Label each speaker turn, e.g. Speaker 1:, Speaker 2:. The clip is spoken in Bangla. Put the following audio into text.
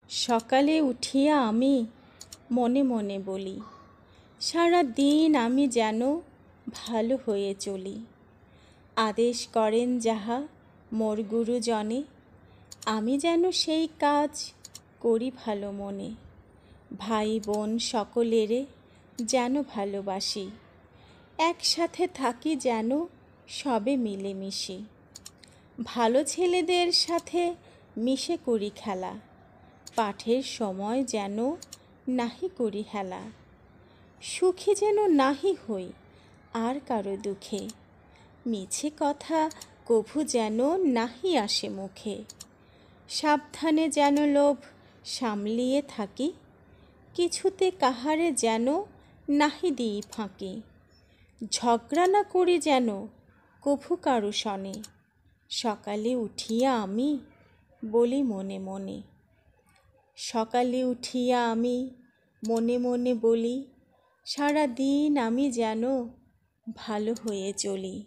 Speaker 1: সকালে উঠিয়া আমি মনে মনে বলি, সারা দিন আমি যেন ভালো হয়ে চলি। আদেশ করেন যাহা মোর গুরুজনে, আমি যেন সেই কাজ করি ভালো মনে। ভাই বোন সকলেরে যেন ভালোবাসি, একসাথে থাকি যেন সবে মিলেমিশি। ভালো ছেলেদের সাথে মিশে করি খেলা, পাঠের সময় যেন নাহি করি হেলা। সুখী যেন নাহি হই আর কারো দুঃখে, মিছে কথা কভু যেন নাহি আসে মুখে। সাবধানে যেন লোভ সামলিয়ে থাকি, কিছুতে কাহারে যেন নাহি দিই ফাঁকি। ঝগড়া না করি যেন কভু কারো সনে, সকালে উঠিয়া আমি বলি মনে মনে। সকালে উঠিয়া আমি মনে মনে বলি, সারা দিন আমি যেন ভালো হয়ে চলি।